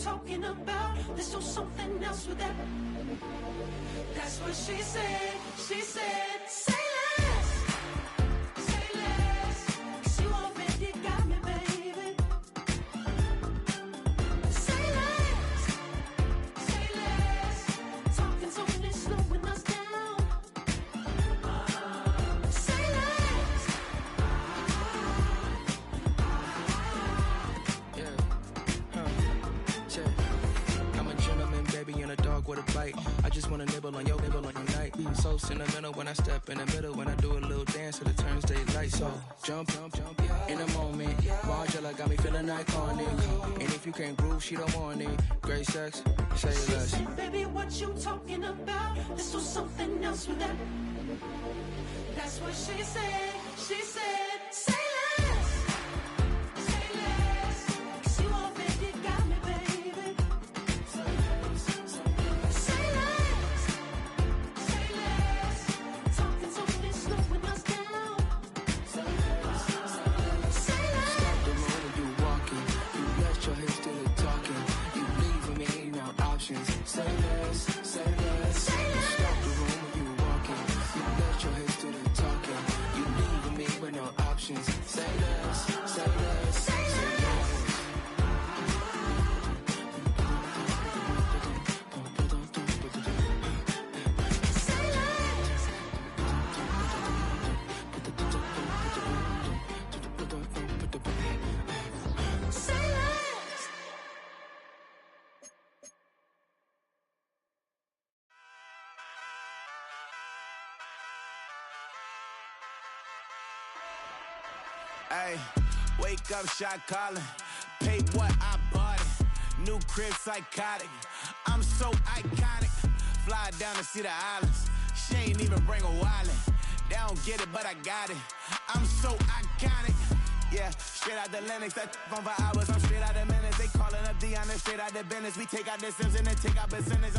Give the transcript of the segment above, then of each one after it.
talking about. There's still something else with that. That's what she said. She said, say less. Say less. 'Cause you already got me, baby. Say less. Say less. Talking's only slowing us down. Say less. I'm a gentleman, baby, and a dog with a bite. I just wanna nibble on your night. So sentimental when I step in the middle. When I do a little dance till it turns daylight. So jump, in a moment. Margella got me feeling iconic. And if you can't groove, she don't want it. Great sex, say less. She said, baby, what you talking about? There's still something else with that. That's what she said. She said, say less. Say less. 'Cause you already got me, baby. Say less. Say less. Talking's only slowing us down. Say less. Say less. Stop the road when you walking. You rest your hips till it talking. You leaving me no options. Say less, say less. Say less. Stop the road when you walking. You rest your hips till it talking. You leaving me with no options. Say less, say less, say less. Say less. Ay, wake up, shot calling. Pay what I bought it. New crib, psychotic. I'm so iconic. Fly down to see the islands. She ain't even bring a wallet. They don't get it, but I got it. I'm so iconic. Yeah, straight out the Lennox, that on for hours. I'm straight out the minutes. They calling up Dion, straight out the business. We take out the Sims and then take out percentage.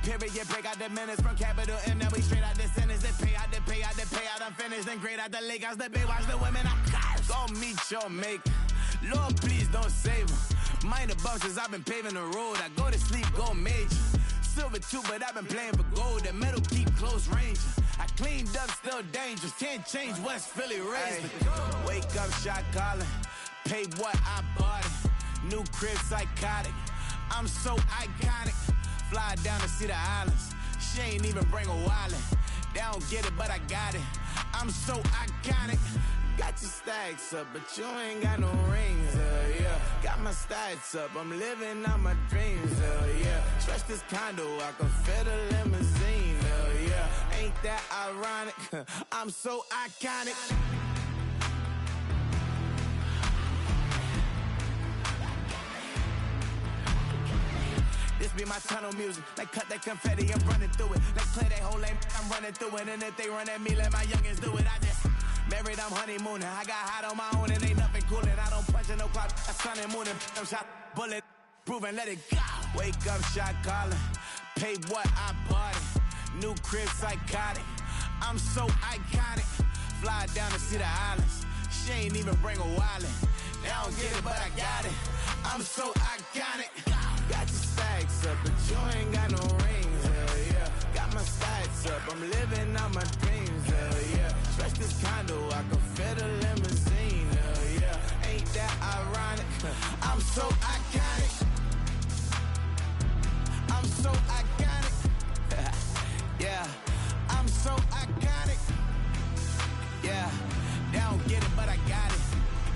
Period, break out the minutes from capital M. Now we straight out the sentence. They pay out, I'm finished. Then great out the lake house, the bay, watch the women. I got go meet your maker. Lord, please don't save them. Minor bumps I've been paving the road. I go to sleep, go major. Silver too, but I've been playing for gold. The metal keep close range. I cleaned up, still dangerous. Can't change West Philly raised. Wake up, shot calling. Pay what I bought it. New crib, psychotic. I'm so iconic. Fly down to see the islands. She ain't even bring a wallet. They don't get it, but I got it. I'm so iconic. Got your stacks up, but you ain't got no rings, yeah. Got my stats up, I'm living out my dreams, yeah. Stretch this condo, I can fit a limousine, yeah. Ain't that ironic? I'm so iconic. This be my tunnel music. Like cut that confetti, I'm running through it. Like play that whole lane, I'm running through it. And if they run at me, let my youngins do it. I just married, I'm honeymooning. I got hot on my own and ain't nothing coolin'. I don't punch in no clock, I sun and moonin'. I'm shot, bullet, proven, let it go. Wake up, shot calling. Pay what I bought it. New crib, psychotic. I'm so iconic. Fly down to see the islands. She ain't even bring a wallet. They don't get it, but I got it. I'm so iconic. Got your stacks up, but you ain't got no rings, hell yeah. Got my stats up, I'm living out my dreams, hell yeah. Stretch this condo, I can fit a limousine, hell yeah. Ain't that ironic? I'm so iconic. I'm so iconic. Yeah, I'm so iconic. Yeah, they don't get it, but I got it.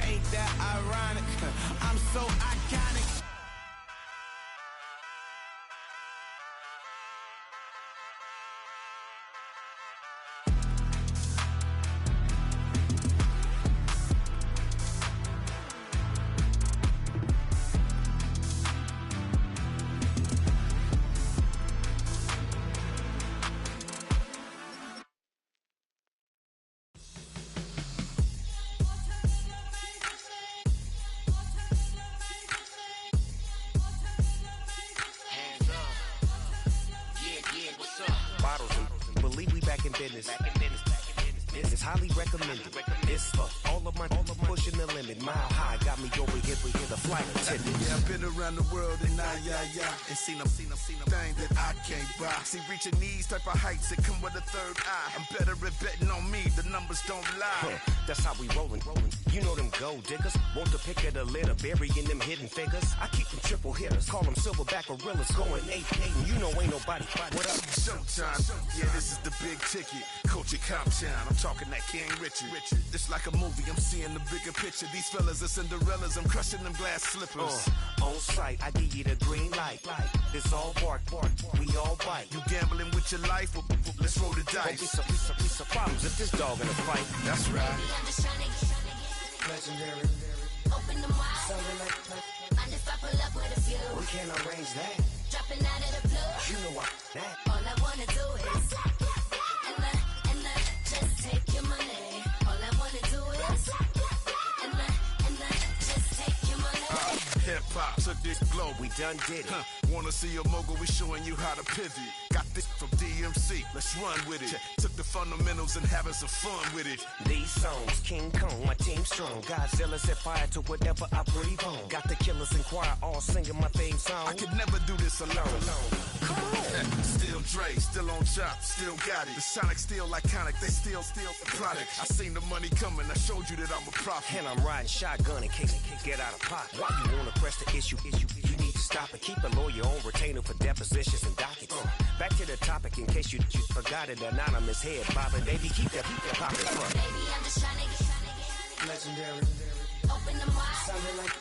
Ain't that ironic? I'm so iconic. Believe we back in business. This is highly recommended. This for all of my pushing the limit. Mile high got me over here for the flight attendant. Yeah, I've been around the world and and seen them thing that I can't buy. See, reaching these type of heights that come with a third eye. I'm better at betting on me, the numbers don't lie. That's how we rollin'. You know them gold diggers, want to pick at a litter, burying them hidden figures. I keep them triple hitters, call them silverback gorillas, going 8-8, and you know ain't nobody. What up? Showtime, yeah, this is the big ticket. Coach at Comptown, I'm talking that King Richard. It's like a movie, I'm seeing the bigger picture. These fellas are Cinderellas, I'm crushing them glass slippers. On sight, I give you the green light. It's all bark, we all bite. You gambling with your life, let's roll the dice. Don't be some problems if this dog in a fight. That's right. Legendary. Open them wide. Sounding like Mind if I pull up with a few? we can't arrange that. Dropping out of the blue. You know what? That. All I wanna do is and just take your money. All I wanna do is and just take your money. Hip hop took this globe, We done did it. Wanna see a mogul? We showing you how to pivot. Got this from DMC, let's run with it. Took the fundamentals and having some fun with it. These songs, King Kong, my team strong. Godzilla set fire to whatever I breathe on. Got the killers in choir all singing my theme song. I could never do this alone. Still Dre, still on top, still got it. The Sonic still iconic, they still the product. I seen the money coming, I showed you that I'm a prophet. And I'm riding shotgun in case it can get out of pocket. Why you wanna press the issue? You need to stop it. Keep a lawyer on retainer for depositions and dockets. Back to the topic in case you forgot it. Anonymous head bobbing, baby, keep that popping front. Baby, I'm just trying to get Legendary. open them wide. Sounding like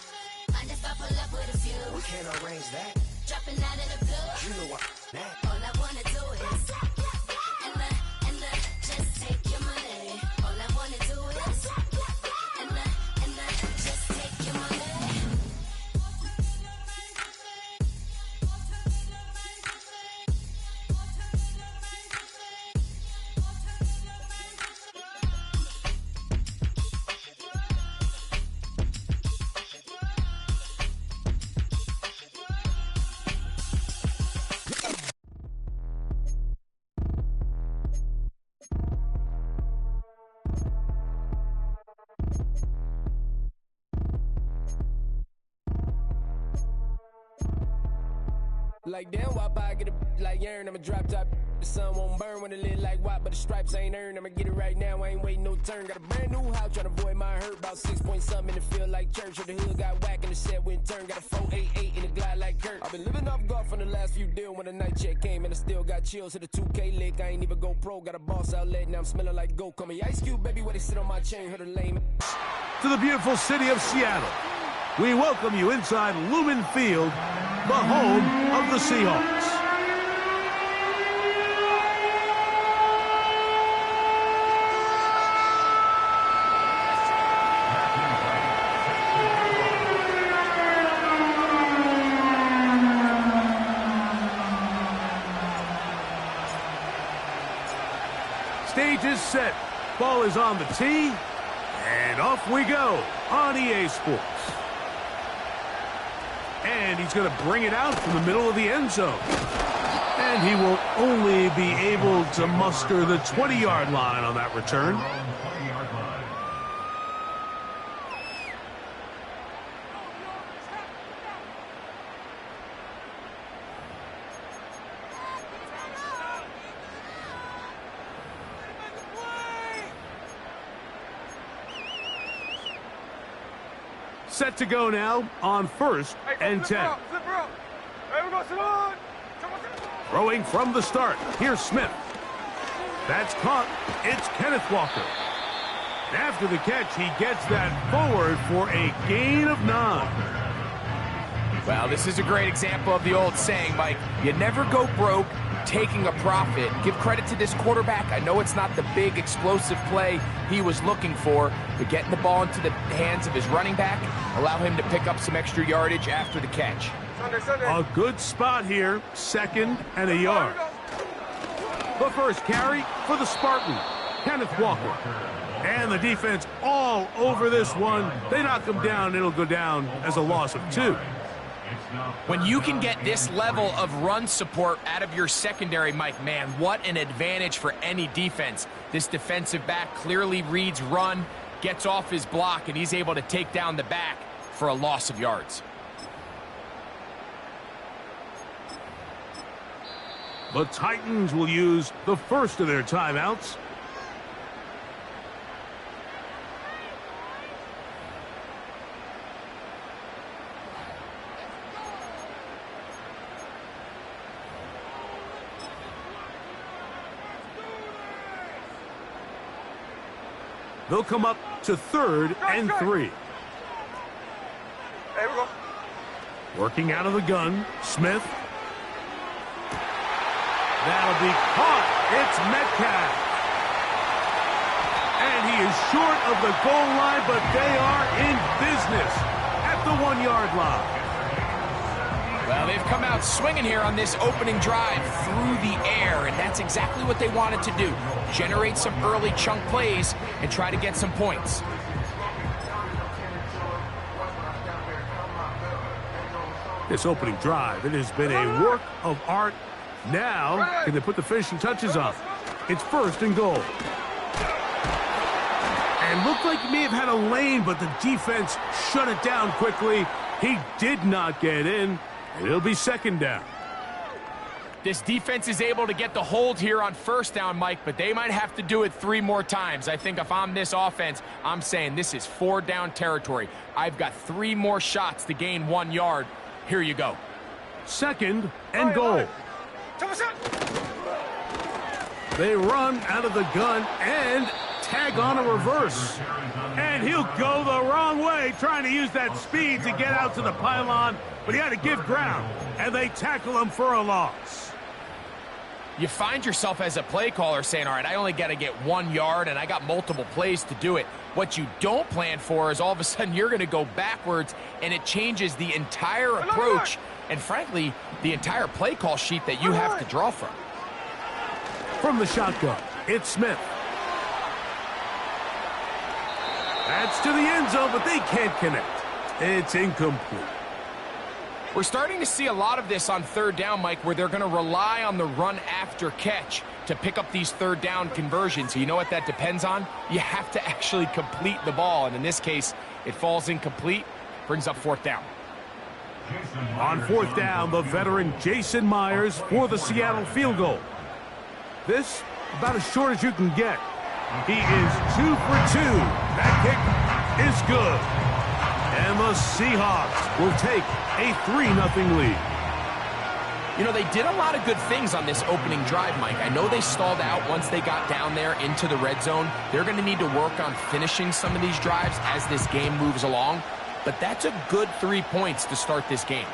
Mind if I pull up with a few? we can't arrange that. Dropping out of the blue. You know what? That. All I wanna do is and just take your money. All I wanna do is and just take your money. Like damn, why I get a like Aaron, I'ma drop top. The sun won't burn when it lit like why, but the stripes ain't earned. I'ma get it right now, I ain't waiting no turn. Got a brand new house, tryna avoid my hurt. About 6 point something in the field like church. Or the hood got whack and the set went turn. Got a 488 in the glide like Kurt. I've been living off golf on the last few deals. When the night check came and I still got chills to the 2K lick. I ain't even go pro, got a boss outlet, now I'm smelling like goat. Call me Ice Cube, baby, where they sit on my chain, heard a lame. To the beautiful city of Seattle, we welcome you inside Lumen Field, the home of the Seahawks. Stage is set, ball is on the tee, and off we go on EA Sports. And he's going to bring it out from the middle of the end zone. And he will only be able to muster the 20-yard line on that return. Set to go now on 1st and 10. Throwing from the start. Here's Smith. That's caught. It's Kenneth Walker. After the catch, he gets that forward for a gain of 9. Well, this is a great example of the old saying, Mike. You never go broke taking a profit. Give credit to this quarterback. I know it's not the big explosive play he was looking for, but getting the ball into the hands of his running back, allow him to pick up some extra yardage after the catch. A good spot here, 2nd and a yard. The first carry for the Spartan, Kenneth Walker. And the defense all over this one. They knock him down, it'll go down as a loss of 2. When you can get this level of run support out of your secondary, Mike, man, what an advantage for any defense. This defensive back clearly reads run, gets off his block, and he's able to take down the back for a loss of yards. The Titans will use the first of their timeouts. They'll come up to 3rd and 3. There we go. Working out of the gun, Smith. That'll be caught. It's Metcalf. And he is short of the goal line, but they are in business at the 1-yard line. Well, they've come out swinging here on this opening drive through the air, and that's exactly what they wanted to do. Generate some early chunk plays and try to get some points. This opening drive, it has been a work of art. Now, can they put the finishing touches on? It's 1st and goal. And looked like he may have had a lane, but the defense shut it down quickly. He did not get in, and it'll be 2nd down. This defense is able to get the hold here on 1st down, Mike, but they might have to do it 3 more times. I think if I'm this offense, I'm saying this is 4-down territory. I've got 3 more shots to gain 1 yard. Here you go. 2nd and goal. They run out of the gun and tag on a reverse. And he'll go the wrong way, trying to use that speed to get out to the pylon, but he had to give ground, and they tackle him for a loss. You find yourself as a play caller saying, all right, I only got to get 1 yard, and I got multiple plays to do it. What you don't plan for is all of a sudden you're going to go backwards, and it changes the entire approach and, frankly, the entire play call sheet that you have to draw from. From the shotgun, it's Smith. That's to the end zone, but they can't connect. It's incomplete. We're starting to see a lot of this on 3rd down, Mike, where they're going to rely on the run after catch to pick up these 3rd down conversions. You know what that depends on? You have to actually complete the ball, and in this case, it falls incomplete, brings up 4th down. On 4th down, the veteran Jason Myers for the Seattle field goal. This, about as short as you can get. He is 2 for 2. That kick is good. And the Seahawks will take a 3-0 lead. You know, they did a lot of good things on this opening drive, Mike. I know they stalled out once they got down there into the red zone. They're going to need to work on finishing some of these drives as this game moves along. But that's a good 3 points to start this game.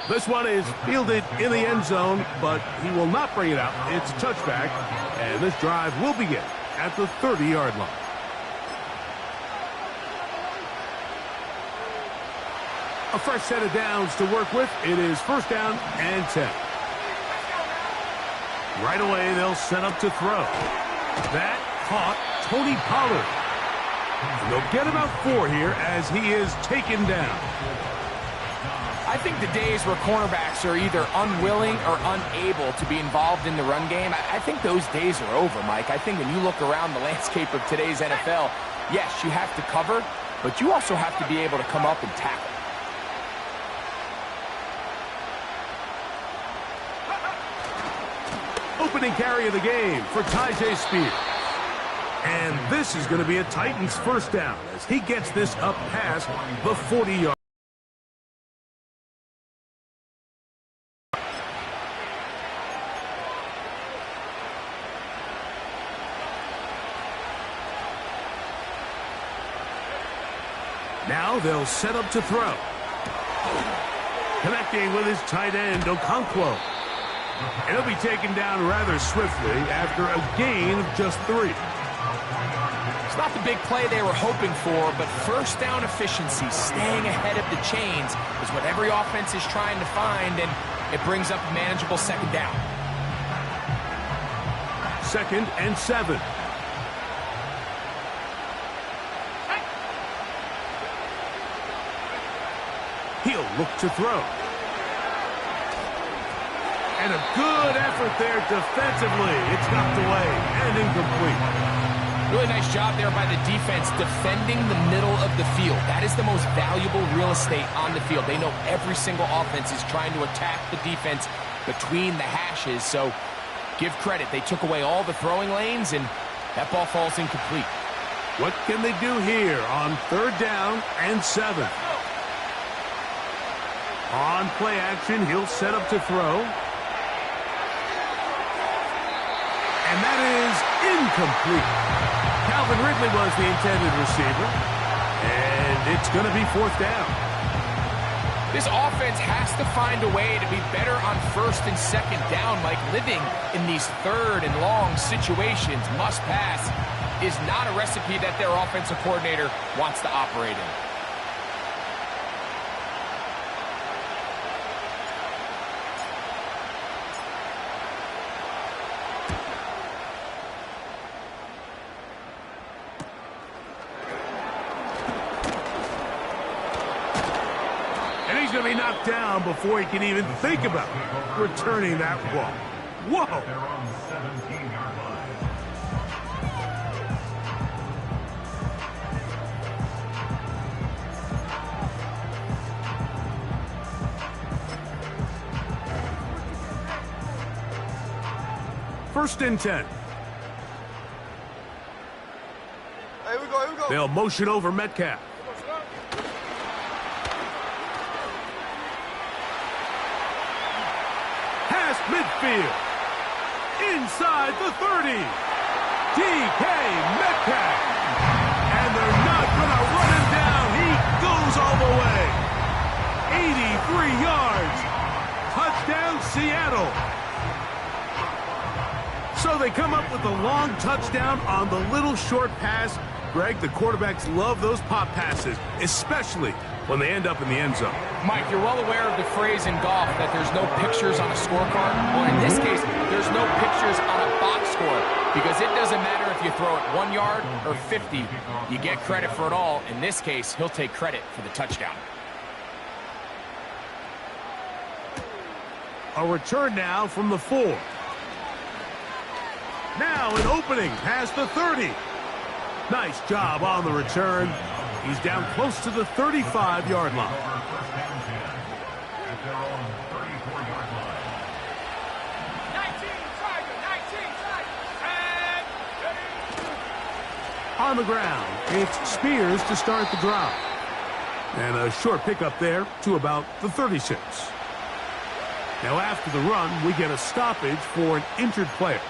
This one is fielded in the end zone, but he will not bring it out. It's a touchback, and this drive will begin at the 30-yard line. A fresh set of downs to work with. It is 1st down and 10. Right away, they'll set up to throw. That caught Tony Pollard. And they'll get about 4 here as he is taken down. I think the days where cornerbacks are either unwilling or unable to be involved in the run game, I think those days are over, Mike. I think when you look around the landscape of today's NFL, yes, you have to cover, but you also have to be able to come up and tackle. Opening carry of the game for Tyjae Spears. And this is going to be a Titans 1st down as he gets this up past the 40-yard. Now they'll set up to throw. Connecting with his tight end, Okonkwo. And he'll be taken down rather swiftly after a gain of just 3. It's not the big play they were hoping for, but 1st down efficiency, staying ahead of the chains, is what every offense is trying to find, and it brings up a manageable 2nd down. 2nd and 7. He'll look to throw. And a good effort there defensively. It's knocked away and incomplete. Really nice job there by the defense defending the middle of the field. That is the most valuable real estate on the field. They know every single offense is trying to attack the defense between the hashes. So give credit. They took away all the throwing lanes, and that ball falls incomplete. What can they do here on 3rd down and 7? On play action, he'll set up to throw. And that is incomplete. Calvin Ridley was the intended receiver. And it's going to be 4th down. This offense has to find a way to be better on 1st and 2nd down. Like, living in these 3rd and long situations, must pass, is not a recipe that their offensive coordinator wants to operate in. He's going to be knocked down before he can even think about returning that ball. Whoa! First and 10. Here we go. They'll motion over Metcalf. Midfield, inside the 30, DK Metcalf, and they're not going to run him down. He goes all the way, 83 yards, touchdown Seattle. So they come up with a long touchdown on the little short pass. Greg, the quarterbacks love those pop passes, especially when they end up in the end zone. Mike, you're well aware of the phrase in golf that there's no pictures on a scorecard. Well, in this case, there's no pictures on a box score, because it doesn't matter if you throw it 1 yard or 50. You get credit for it all. In this case, he'll take credit for the touchdown. A return now from the 4. Now an opening past the 30. Nice job on the return. He's down close to the 35-yard line. On the ground, it's Spears to start the drive. And a short pickup there to about the 36. Now after the run, we get a stoppage for an injured player.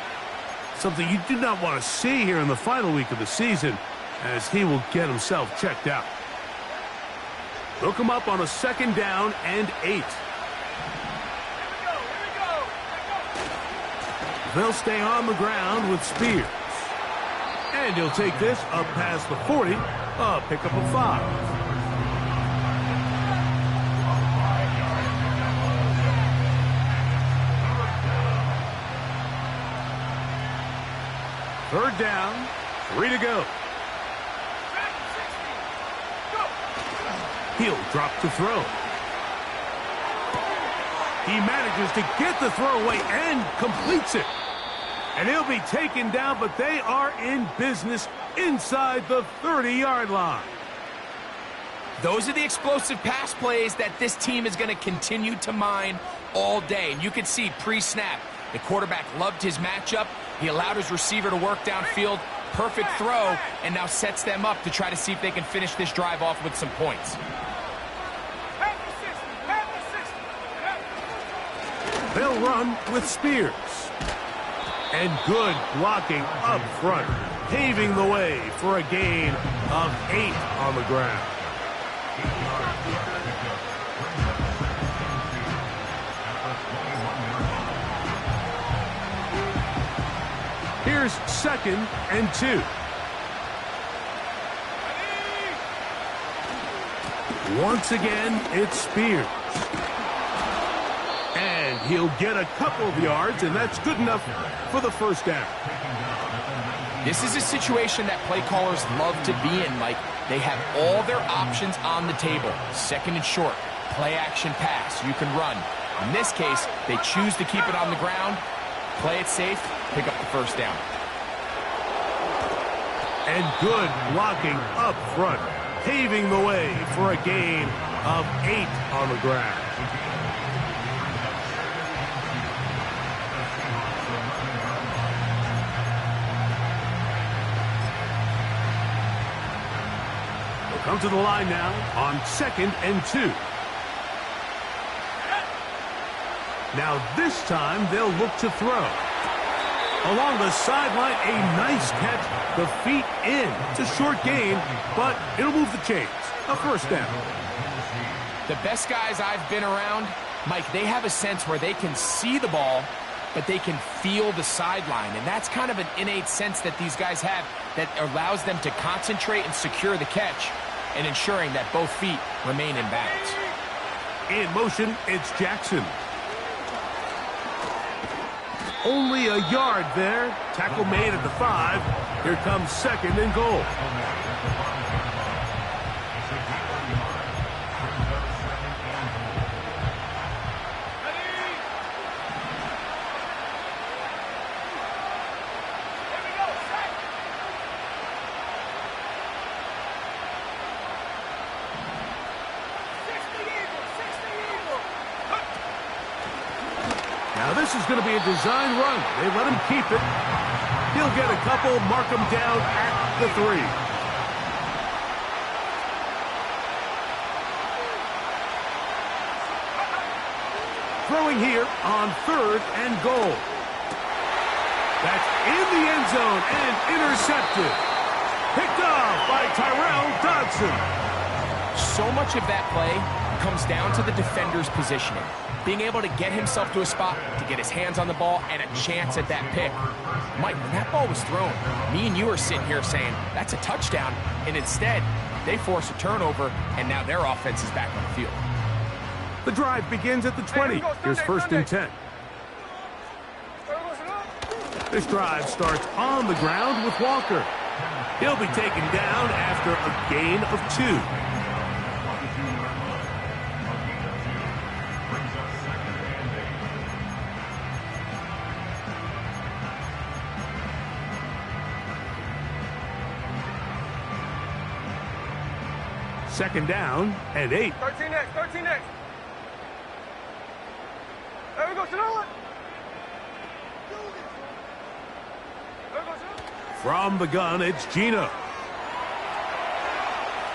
Something you do not want to see here in the final week of the season, as he will get himself checked out. They'll come up on a 2nd down and 8. They'll stay on the ground with Spears. And he'll take this up past the 40, a pickup of 5. Third down, 3 to go. He'll drop to throw. He manages to get the throw away and completes it. And he'll be taken down, but they are in business inside the 30-yard line. Those are the explosive pass plays that this team is going to continue to mine all day. And you can see pre-snap, the quarterback loved his matchup. He allowed his receiver to work downfield. Perfect throw, and now sets them up to try to see if they can finish this drive off with some points. They'll run with Spears. And good blocking up front, paving the way for a gain of 8 on the ground. Here's 2nd and 2. Once again, it's Spears. And he'll get a couple of yards, and that's good enough for the first down. This is a situation that play callers love to be in, Mike. They have all their options on the table. 2nd and short, play action pass, you can run. In this case, they choose to keep it on the ground, play it safe, pick up the first down. And good blocking up front, paving the way for a gain of 8 on the ground. We'll come to the line now on 2nd and 2. Now this time they'll look to throw. Along the sideline, a nice catch. The feet in. It's a short gain, but it'll move the chains. A first down. The best guys I've been around, Mike, they have a sense where they can see the ball, but they can feel the sideline. And that's kind of an innate sense that these guys have that allows them to concentrate and secure the catch and ensuring that both feet remain in bounds. In motion, it's Jackson. Only a yard there. Tackle made at the 5. Here comes 2nd and goal. Now this is going to be a design run. They let him keep it. He'll get a couple, mark him down at the 3. Throwing here on 3rd and goal. That's in the end zone and intercepted. Picked off by Tyrel Dodson. So much of that play comes down to the defender's positioning. Being able to get himself to a spot, to get his hands on the ball, and a chance at that pick. Mike, when that ball was thrown, me and you are sitting here saying, that's a touchdown. And instead, they force a turnover, and now their offense is back on the field. The drive begins at the 20. Here's 1st and 10. This drive starts on the ground with Walker. He'll be taken down after a gain of 2. Second down and 8. 13 next, 13 next. There we go, Sonoma. From the gun, it's Gino.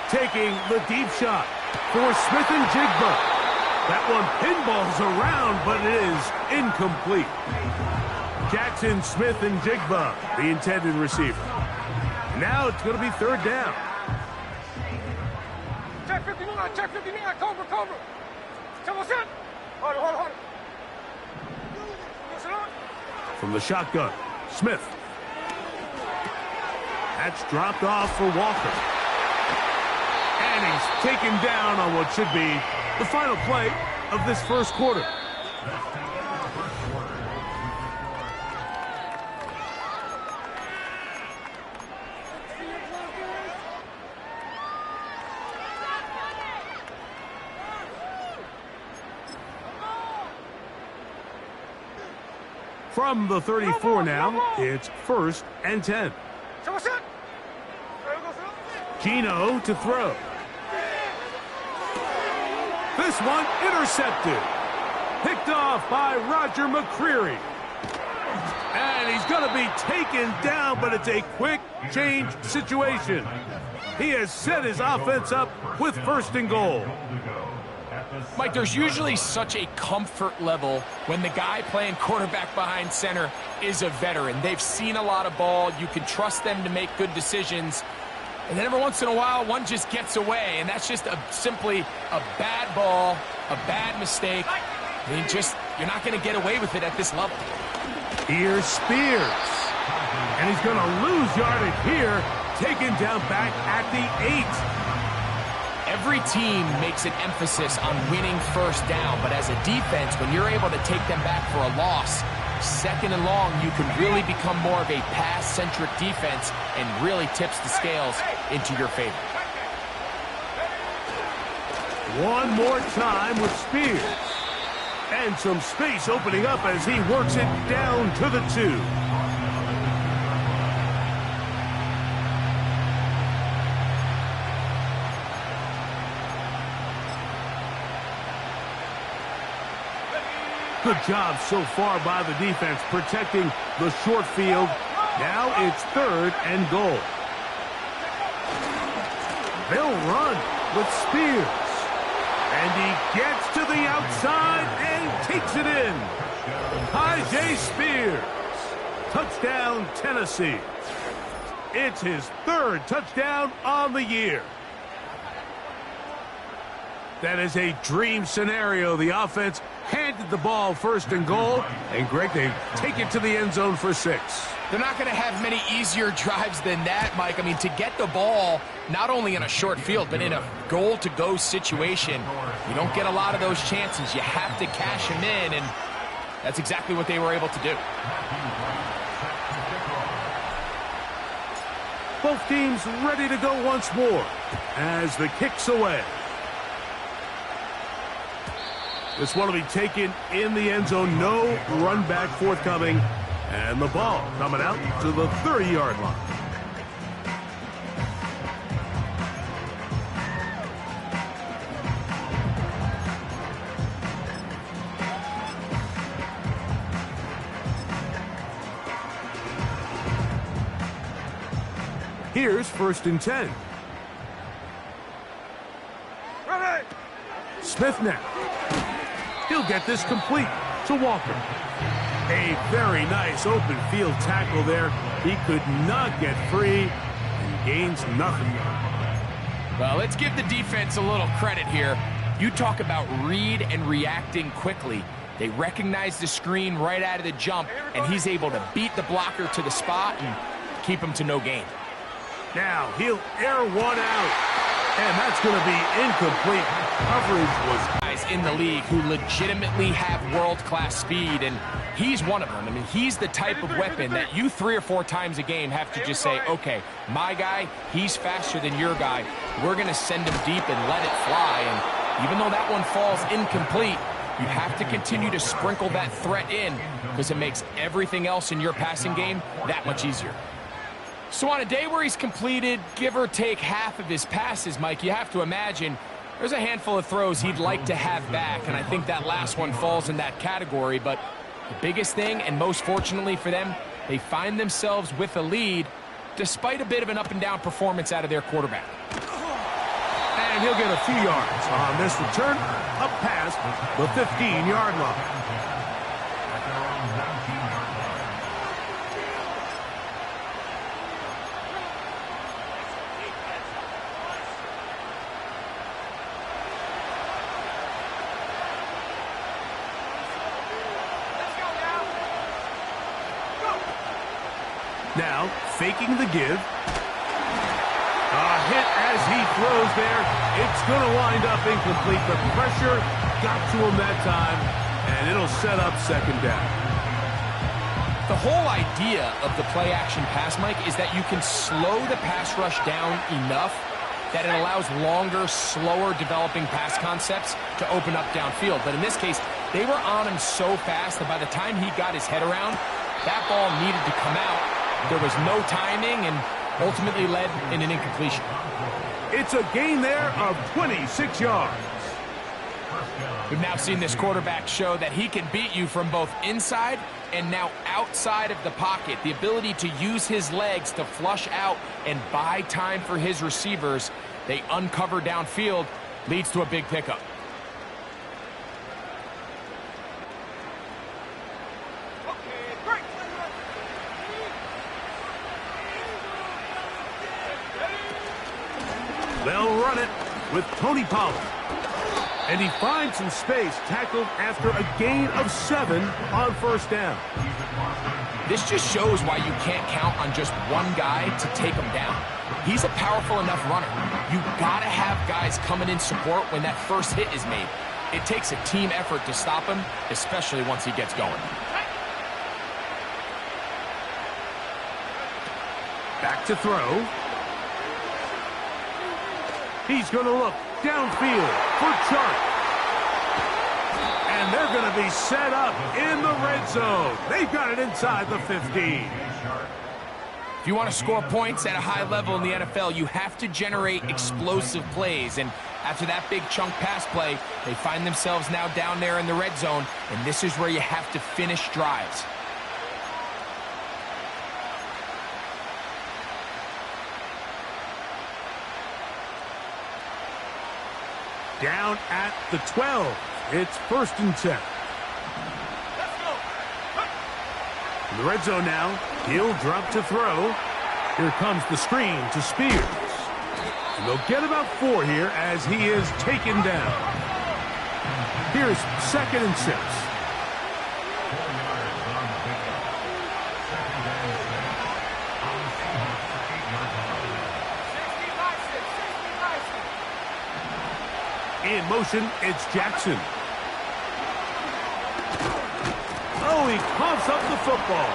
Taking the deep shot for Smith and Jigba. That one pinballs around, but it is incomplete. Jackson, Smith, and Jigba, the intended receiver. Now it's going to be 3rd down. Check 59, check 59, cover, cover. Check what's in. Hold it. From the shotgun, Smith. That's dropped off for Walker. And he's taken down on what should be the final play of this first quarter. From the 34 now, it's 1st and 10. Gino to throw. This one intercepted. Picked off by Roger McCreary. And he's going to be taken down, but it's a quick change situation. He has set his offense up with 1st and goal. Mike, there's usually such a comfort level when the guy playing quarterback behind center is a veteran. They've seen a lot of ball. You can trust them to make good decisions. And then every once in a while, one just gets away, and that's just simply a bad ball, a bad mistake. I mean, you're not going to get away with it at this level. Here's Spears. And he's going to lose yardage here, taken down back at the 8. Every team makes an emphasis on winning first down, but as a defense, when you're able to take them back for a loss, 2nd and long, you can really become more of a pass-centric defense and really tips the scales into your favor. One more time with Spears. And some space opening up as he works it down to the 2. Good job so far by the defense protecting the short field. Now it's 3rd and goal. They'll run with Spears. And he gets to the outside and takes it in. Tyjae Spears. Touchdown, Tennessee. It's his 3rd touchdown on the year. That is a dream scenario. The offense handed the ball 1st and goal. And Greg, they take it to the end zone for 6. They're not going to have many easier drives than that, Mike. I mean, to get the ball, not only in a short field, but in a goal-to-go situation, you don't get a lot of those chances. You have to cash them in, and that's exactly what they were able to do. Both teams ready to go once more as the kick's away. This one will be taken in the end zone. No run back forthcoming. And the ball coming out to the 30-yard line. Here's 1st and 10. Ready. Smith now. He'll get this complete to Walker. A very nice open field tackle there. He could not get free and gains nothing. Well, let's give the defense a little credit here. You talk about read and reacting quickly. They recognize the screen right out of the jump, and he's able to beat the blocker to the spot and keep him to no gain. Now he'll air one out. And that's going to be incomplete. Coverage was... Guys in the league who legitimately have world-class speed, and he's one of them. I mean, he's the type of weapon that you 3 or 4 times a game have to just say, okay, my guy, he's faster than your guy. We're going to send him deep and let it fly. And even though that one falls incomplete, you have to continue to sprinkle that threat in because it makes everything else in your passing game that much easier. So on a day where he's completed, give or take half of his passes, Mike, you have to imagine there's a handful of throws he'd like to have back, and I think that last one falls in that category. But the biggest thing, and most fortunately for them, they find themselves with a lead despite a bit of an up-and-down performance out of their quarterback. And he'll get a few yards on this return up past the 15-yard line. Now, faking the give. A hit as he throws there. It's going to wind up incomplete. The pressure got to him that time, and it'll set up 2nd down. The whole idea of the play-action pass, Mike, is that you can slow the pass rush down enough that it allows longer, slower developing pass concepts to open up downfield. But in this case, they were on him so fast that by the time he got his head around, that ball needed to come out. There was no timing and ultimately led in an incompletion. It's a gain there of 26 yards. We've now seen this quarterback show that he can beat you from both inside and now outside of the pocket. The ability to use his legs to flush out and buy time for his receivers. They uncover downfield, leads to a big pickup. They'll run it with Tony Pollard. And he finds some space, tackled after a gain of 7 on 1st down. This just shows why you can't count on just one guy to take him down. He's a powerful enough runner. You gotta have guys coming in support when that first hit is made. It takes a team effort to stop him, especially once he gets going. Back to throw. He's going to look downfield for Chark. And And they're going to be set up in the red zone. They've got it inside the 15. If you want to score points at a high level in the NFL, you have to generate explosive plays. And after that big chunk pass play, they find themselves now down there in the red zone, and this is where you have to finish drives. Down at the 12. It's 1st and 10. In the red zone now, he'll drop to throw. Here comes the screen to Spears. And they'll get about 4 here as he is taken down. Here's 2nd and 6. In motion, it's Jackson. Oh, he coughs up the football.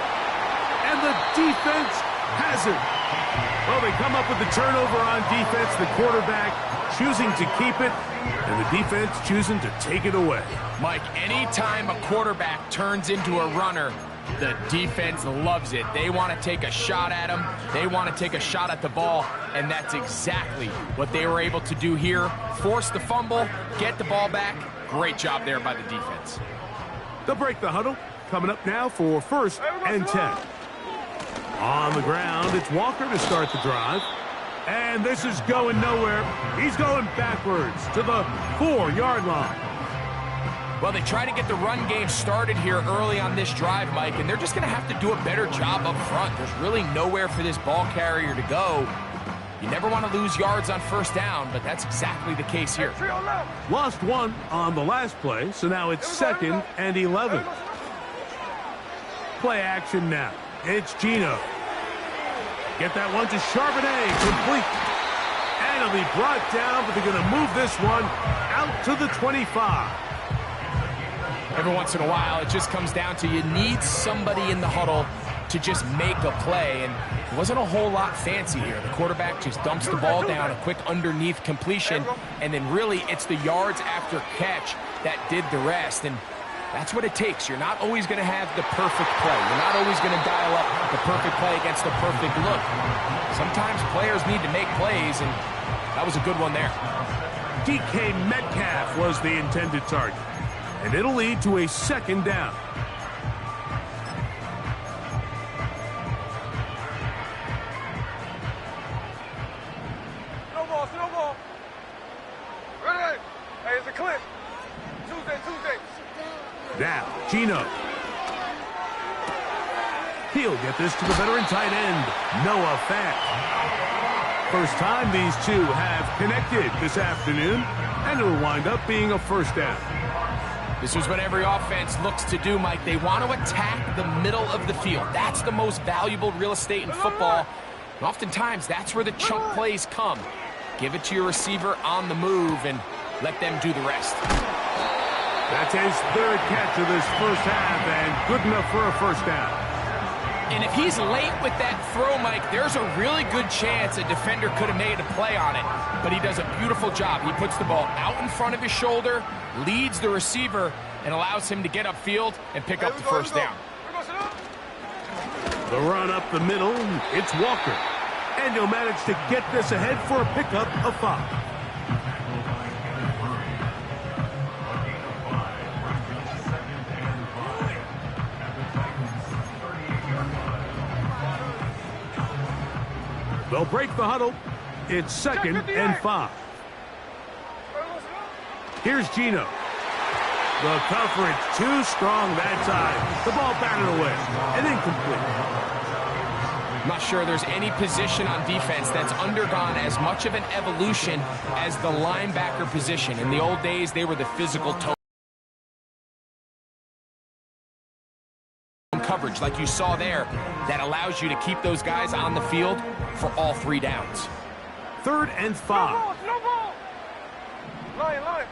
And the defense has it. Well, they come up with the turnover on defense. The quarterback choosing to keep it, and the defense choosing to take it away. Mike, anytime a quarterback turns into a runner, the defense loves it. They want to take a shot at him. They want to take a shot at the ball, and that's exactly what they were able to do here. Force the fumble, get the ball back. Great job there by the defense. They'll break the huddle. Coming up now for 1st and 10. On the ground, it's Walker to start the drive. And this is going nowhere. He's going backwards to the 4-yard line. Well, they try to get the run game started here early on this drive, Mike, and they're just going to have to do a better job up front. There's really nowhere for this ball carrier to go. You never want to lose yards on 1st down, but that's exactly the case here. Lost 1 on the last play, so now it's 2nd and 11. Play action now. It's Gino. Get that one to Charbonnet, complete. And it'll be brought down, but they're going to move this one out to the 25. Every once in a while, it just comes down to you need somebody in the huddle to just make a play, and it wasn't a whole lot fancy here. The quarterback just dumps the ball down, a quick underneath completion, and then really it's the yards after catch that did the rest, and that's what it takes. You're not always going to have the perfect play. You're not always going to dial up the perfect play against the perfect look. Sometimes players need to make plays, and that was a good one there. DK Metcalf was the intended target, and it'll lead to a 2nd down. Snowball. Ready? Hey, it's a clip. Tuesday. Now, Gino. He'll get this to the veteran tight end, Noah Fant. First time these two have connected this afternoon, and it'll wind up being a 1st down. This is what every offense looks to do, Mike. They want to attack the middle of the field. That's the most valuable real estate in football. And oftentimes, that's where the chunk plays come. Give it to your receiver on the move and let them do the rest. That's his 3rd catch of this 1st half, and good enough for a 1st down. And if he's late with that throw, Mike, there's a really good chance a defender could have made a play on it. But he does a beautiful job. He puts the ball out in front of his shoulder, leads the receiver, and allows him to get upfield and pick up the 1st down. The run up the middle, it's Walker. And he'll manage to get this ahead for a pickup of 5. They'll break the huddle. It's 2nd and 5. Here's Gino. The coverage too strong that time. The ball batted away and incomplete. I'm not sure there's any position on defense that's undergone as much of an evolution as the linebacker position. In the old days, they were the physical coverage like you saw there that allows you to keep those guys on the field for all 3 downs. 3rd and 5. Snowball. Line.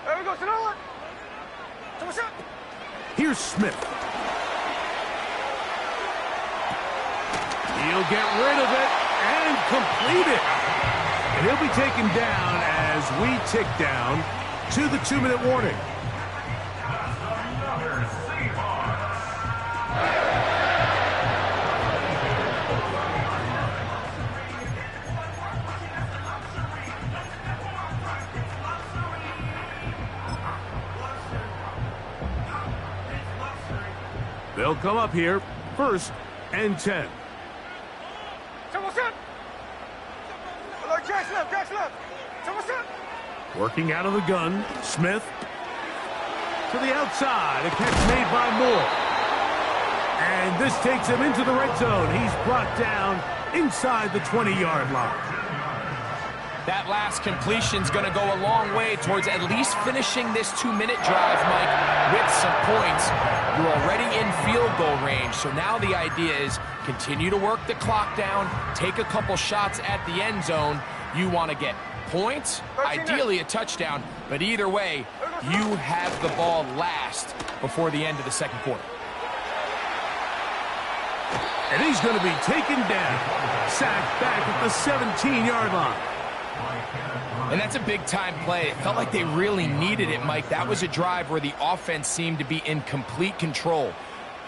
There we go, Snowball. Here's Smith. He'll get rid of it and complete it. And he'll be taken down as we tick down to the 2-minute warning. They'll come up here, 1st and 10. Working out of the gun, Smith. To the outside, a catch made by Moore. And this takes him into the red zone. He's brought down inside the 20-yard line. That last completion's going to go a long way towards at least finishing this 2-minute drive, Mike, with some points. You're already in field goal range, so now the idea is continue to work the clock down, take a couple shots at the end zone. You want to get points, ideally a touchdown, but either way, you have the ball last before the end of the second quarter. And he's going to be taken down, sacked back at the 17-yard line. And that's a big-time play. It felt like they really needed it, Mike. That was a drive where the offense seemed to be in complete control.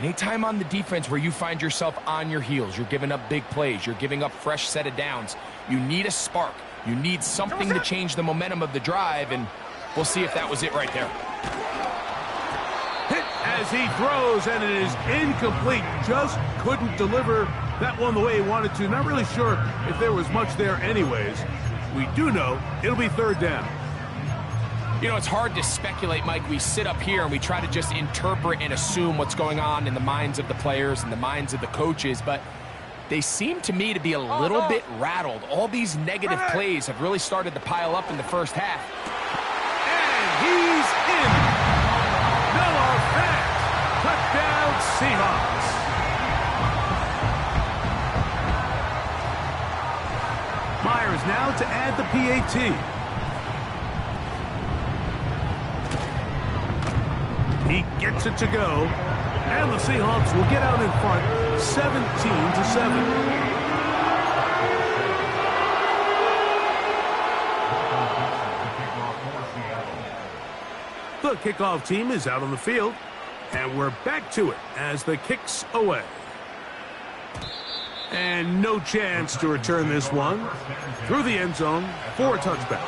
Anytime on the defense where you find yourself on your heels, you're giving up big plays, you're giving up fresh set of downs, you need a spark. You need something to change the momentum of the drive, and we'll see if that was it right there. Hit as he throws, and it is incomplete. Just couldn't deliver that one the way he wanted to. Not really sure if there was much there anyways. We do know it'll be 3rd down. You know, it's hard to speculate, Mike. We sit up here and we try to just interpret and assume what's going on in the minds of the players and the minds of the coaches, but they seem to me to be a little bit rattled. All these negative plays have really started to pile up in the first half. And he's in. Noah Fant. Touchdown Seahawks. Myers now to add the PAT. He gets it to go. And the Seahawks will get out in front, 17-7. The kickoff team is out on the field, and we're back to it as the kick's away. And no chance to return this one through the end zone for a touchback.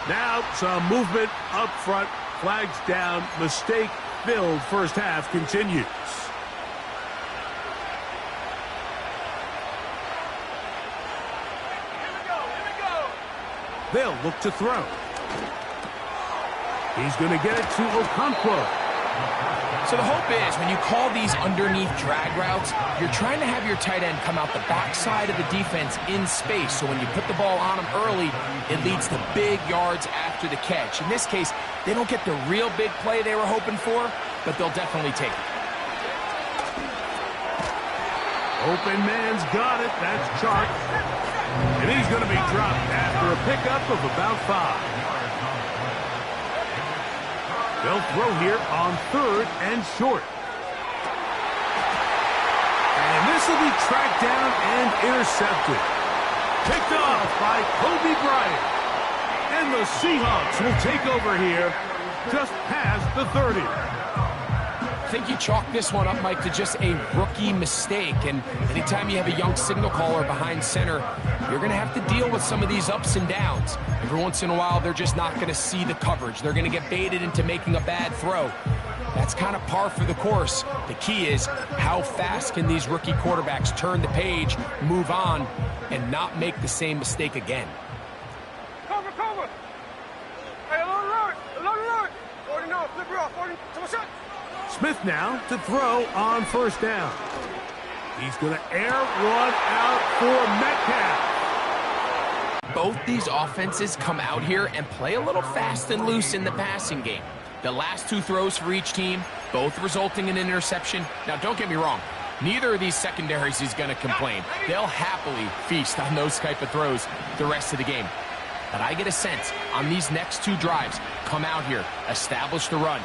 Now some movement up front. Flags down. Mistake-filled first half continues. They'll look to throw. He's going to get it to Okonkwo. So the hope is when you call these underneath drag routes, you're trying to have your tight end come out the backside of the defense in space. So when you put the ball on him early, it leads to big yards after the catch. In this case, they don't get the real big play they were hoping for, but they'll definitely take it. Open man's got it. That's Chark. And he's going to be dropped after a pickup of about 5. They'll throw here on 3rd and short. And this will be tracked down and intercepted. Picked off by Kobe Bryant. And the Seahawks will take over here just past the 30. I think you chalk this one up, Mike, to just a rookie mistake. And anytime you have a young signal caller behind center, you're going to have to deal with some of these ups and downs. Every once in a while, they're just not going to see the coverage. They're going to get baited into making a bad throw. That's kind of par for the course. The key is how fast can these rookie quarterbacks turn the page, move on, and not make the same mistake again. Cover, cover. Hey, alert, alert. 49, flip her off, 40, shot. Smith now to throw on 1st down. He's going to air one out for Metcalf. Both these offenses come out here and play a little fast and loose in the passing game. The last 2 throws for each team, both resulting in an interception. Now, don't get me wrong. Neither of these secondaries is going to complain. They'll happily feast on those type of throws the rest of the game. But I get a sense on these next 2 drives, come out here, establish the run,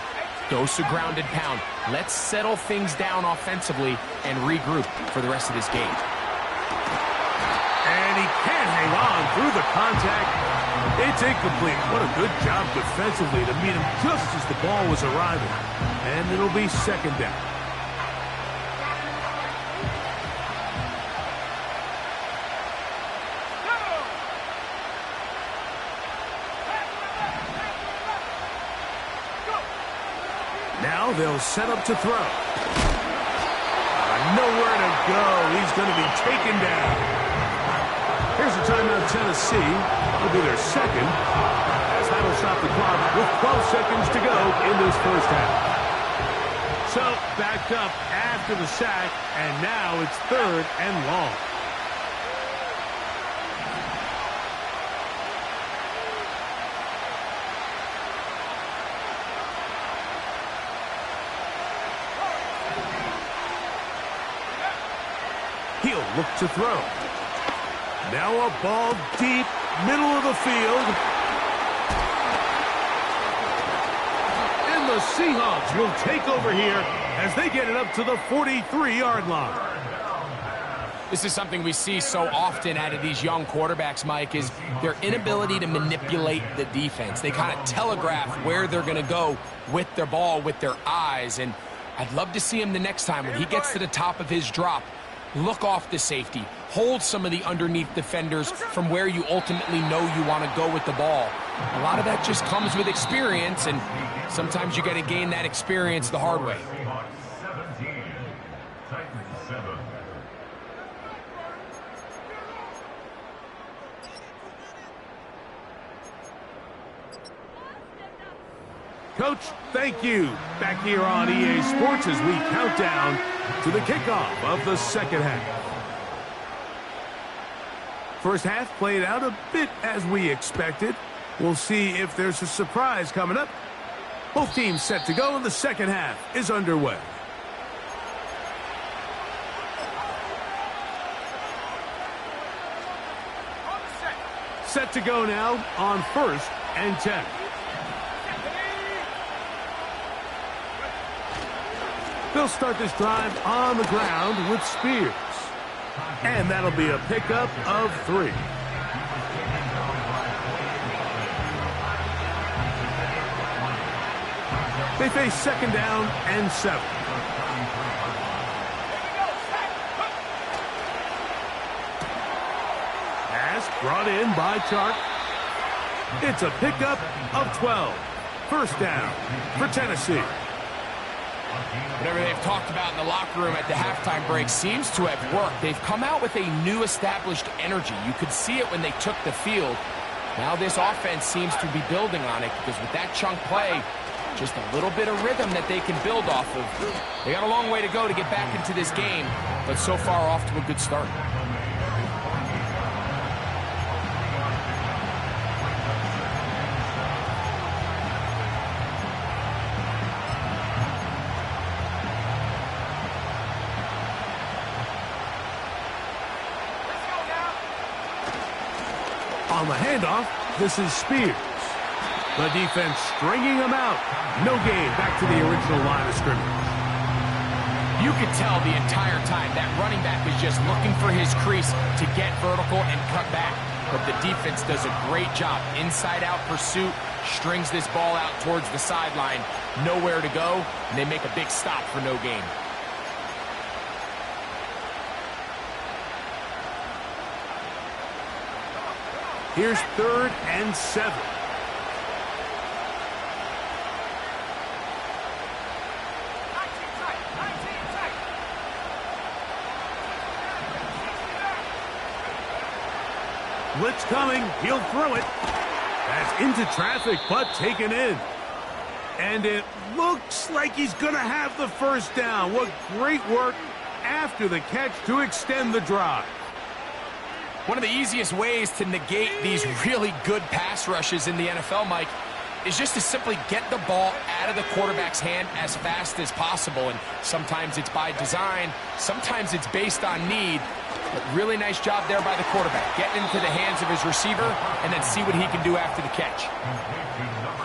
dose of ground and pound. Let's settle things down offensively and regroup for the rest of this game. And he can't hang on through the contact. It's incomplete. What a good job defensively to meet him just as the ball was arriving. And it'll be second down. Now they'll set up to throw. Nowhere to go. He's going to be taken down. Here's a timeout, Tennessee. It'll be their second, as that'll stop the clock with 12 seconds to go in this first half. So, backed up after the sack, and now it's third and long. He'll look to throw. Now a ball deep, middle of the field. And the Seahawks will take over here as they get it up to the 43-yard line. This is something we see so often out of these young quarterbacks, Mike, is their inability to manipulate the defense. They kind of telegraph where they're going to go with their ball, with their eyes. And I'd love to see him the next time when he gets to the top of his drop. Look off the safety. Hold some of the underneath defenders from where you ultimately know you want to go with the ball. A lot of that just comes with experience, and sometimes you got to gain that experience the hard way. Coach, thank you. Back here on EA Sports as we count down to the kickoff of the second half. First half played out a bit as we expected. We'll see if there's a surprise coming up. Both teams set to go, and the second half is underway. Set to go now on 1st and 10. They'll start this drive on the ground with Spears. And that'll be a pickup of 3. They face second down and 7. Pass brought in by Chark. It's a pickup of 12. First down for Tennessee. Whatever they've talked about in the locker room at the halftime break seems to have worked. They've come out with a new established energy. You could see it when they took the field. Now this offense seems to be building on it because with that chunk play, just a little bit of rhythm that they can build off of. They got a long way to go to get back into this game, but so far off to a good start. On the handoff, this is Spears. The defense stringing him out. No gain back to the original line of scrimmage. You could tell the entire time that running back is just looking for his crease to get vertical and cut back. But the defense does a great job. Inside-out pursuit, strings this ball out towards the sideline. Nowhere to go, and they make a big stop for no gain. Here's 3rd and 7. Blitz coming. He'll throw it. That's into traffic, but taken in. And it looks like he's going to have the first down. What great work after the catch to extend the drive. One of the easiest ways to negate these really good pass rushes in the NFL, Mike, is just to simply get the ball out of the quarterback's hand as fast as possible. And sometimes it's by design, sometimes it's based on need. But really nice job there by the quarterback, getting into the hands of his receiver and then see what he can do after the catch.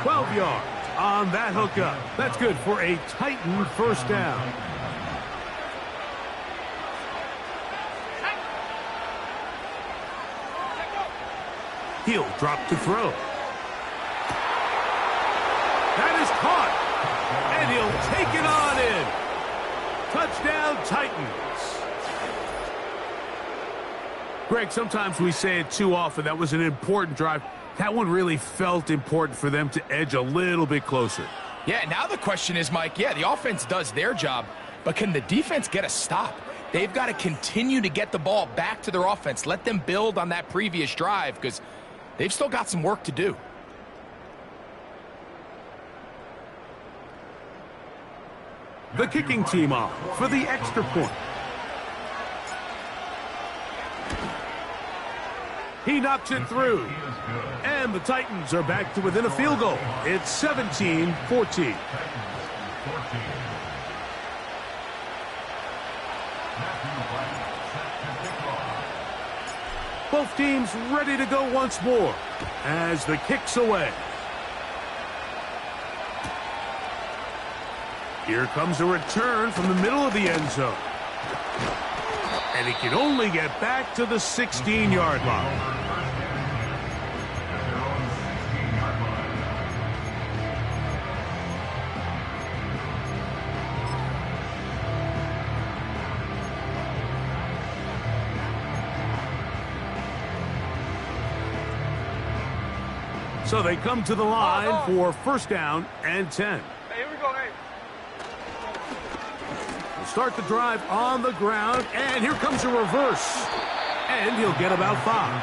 12 yards on that hookup. That's good for a Titan first down. He'll drop to throw. That is caught. And he'll take it on in. Touchdown, Titans. Greg, sometimes we say it too often. That was an important drive. That one really felt important for them to edge a little bit closer. Yeah, now the question is, Mike, yeah, the offense does their job, but can the defense get a stop? They've got to continue to get the ball back to their offense. Let them build on that previous drive because they've still got some work to do. The kicking team off for the extra point. He knocks it through. And the Titans are back to within a field goal. It's 17-14. Both teams ready to go once more as the kick's away. Here comes a return from the middle of the end zone. And he can only get back to the 16-yard line. So they come to the line for first down and 10. Hey, here we go, hey. We'll start the drive on the ground, and here comes a reverse. And he'll get about 5.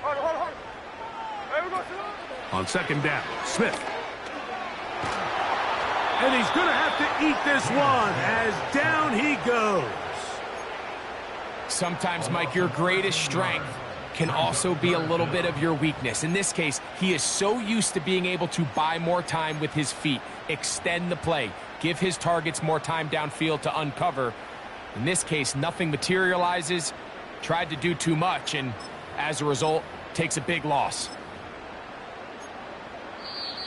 Hold on. Here we go, On second down, Smith. And he's going to have to eat this one as down he goes. Sometimes, Mike, your greatest strength can also be a little bit of your weakness. In this case, he is so used to being able to buy more time with his feet, extend the play, give his targets more time downfield to uncover. In this case, nothing materializes, tried to do too much, and as a result, takes a big loss.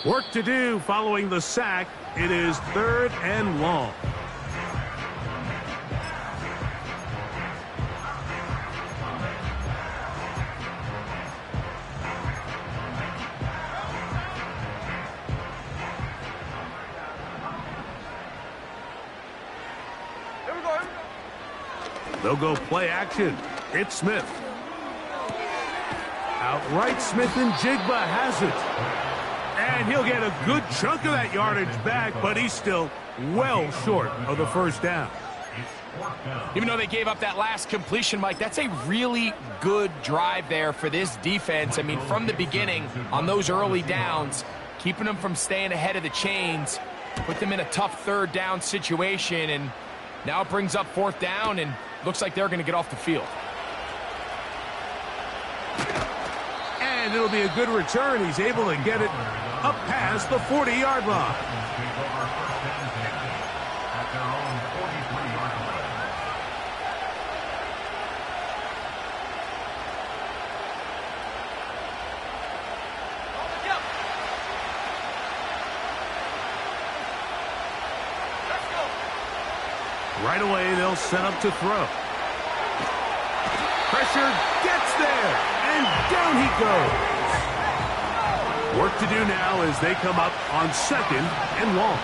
Work to do following the sack. It is 3rd and long. Here we go. They'll go play action. It's Smith. Outright Smith and Jigba has it. And he'll get a good chunk of that yardage back, but he's still well short of the first down. Even though they gave up that last completion, Mike, that's a really good drive there for this defense. I mean, from the beginning, on those early downs, keeping them from staying ahead of the chains, put them in a tough 3rd down situation, and now it brings up 4th down, and looks like they're going to get off the field. And it'll be a good return. He's able to get it up past the 40-yard line. Right away, they'll set up to throw. Pressure gets there, and down he goes. Work to do now as they come up on 2nd and long.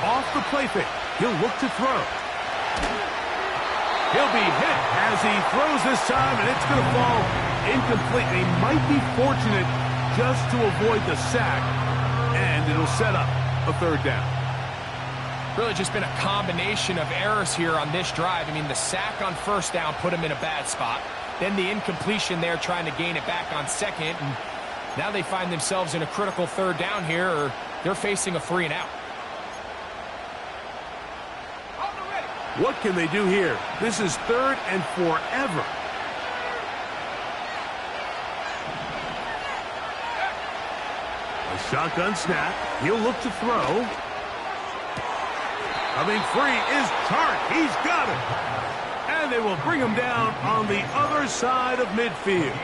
Off the play fake, he'll look to throw. He'll be hit as he throws this time, and it's going to fall incomplete. He might be fortunate just to avoid the sack, and it'll set up a 3rd down. Really just been a combination of errors here on this drive. I mean, the sack on 1st down put him in a bad spot. Then the incompletion there trying to gain it back on 2nd. And now they find themselves in a critical 3rd down here, or they're facing a 3 and out. What can they do here? This is 3rd and forever. A shotgun snap. He'll look to throw. Coming free is Chark. He's got it. And they will bring him down on the other side of midfield.